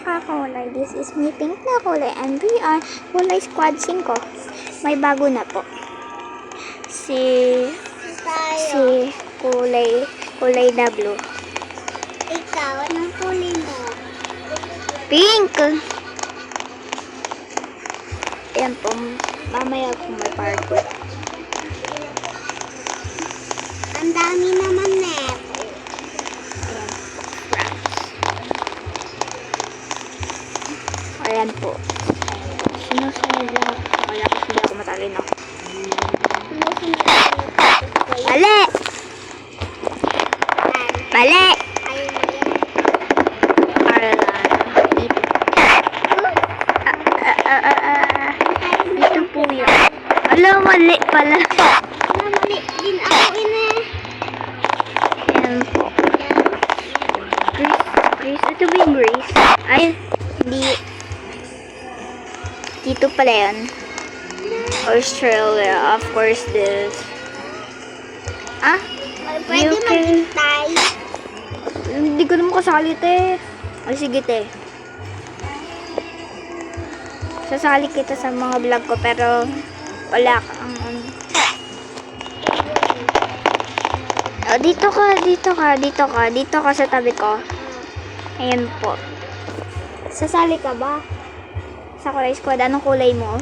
nakakulay. This is my pink na kulay. And we are kulay squad 5. May bago na po. Si kulay na blue. Ikaw, anong kulay mo? Pink! Ayan po. Mamaya po may parkour. Ang dami naman net. Ayan po. Sinusunod lang. Wala kasi hindi ako matalino. Mali! Mali! Ito po yun. Alam, mali pala. Mali din ako Ayan po. Grace. Ito ba yung Grace? Ay, hindi. Dito pala yun. Australia, of course this. Ah? Pwede UK. maghintay. Hindi ko naman kasali, te. Ay, sige, te. Sasali kita sa mga vlog ko, pero wala kang Oh, dito ka sa tabi ko. Ayan po. Sasali ka ba? Sa kulay squad, anong kulay mo?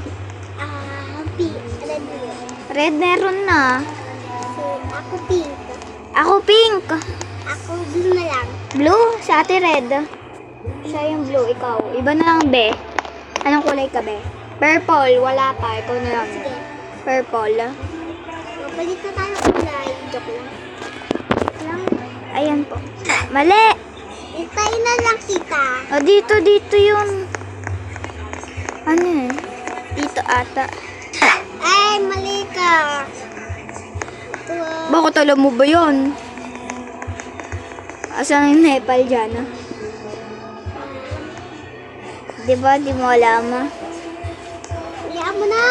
Pink. Red. Red meron na. Ako pink. Ako pink. Ako blue na lang. Blue? Sa ate red. Siya yung blue, ikaw. Iba na lang, be. Anong kulay ka, be? Purple. Wala pa. Ikaw na lang. Sige. Purple. Balik na tayo kulay. Joke lang. Ayan po. Mali! Hintay na lang kita. O, dito yun. Ano eh? Dito ata. Ay, mali ka. Ito. Bakit alam mo ba yun? Asan yung Nepal dyan, ah? Diba? Di mo alam, ah? Liyan mo na.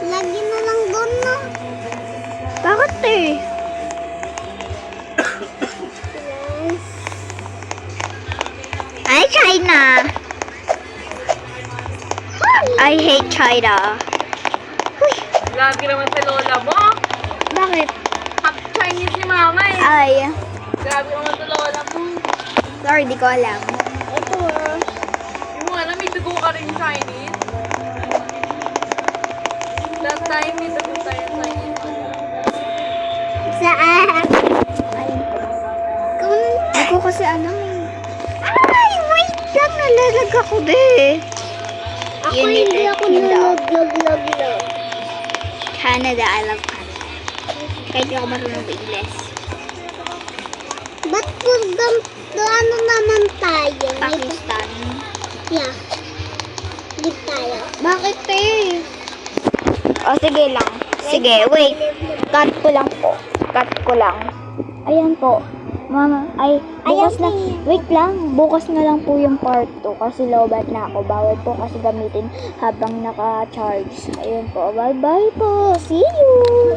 Lagi na lang doon na. Bakit eh? Ay, China! I hate China. Lagi naman sa lola mo. Bakit? Half Chinese si mama eh. Ay, Grabe naman sa lola mo. sorry, di ko alam. Ito. Yung mo alam, may dugo ka rin Chinese. Last time, may dugo tayo Chinese. Saan? Kung... Di ko kasi alam eh. Ay, wait lang. Nalalag ako, be. Ako United hindi ako Kingdom. nalog. Canada, I love Canada. Kahit di ako marunong English. Ba't kung ano naman tayo? Pakistan. Yeah. Hindi tayo. Bakit eh? O, sige lang. Sige, wait. Cut ko lang po. Cut ko lang. Ayan po. Mama, ay, bukas na. Wait lang. Bukas na lang po yung part 2 kasi lowbat na ako. Bawal po kasi gamitin habang naka-charge. Ayun po. Bye-bye po. See you!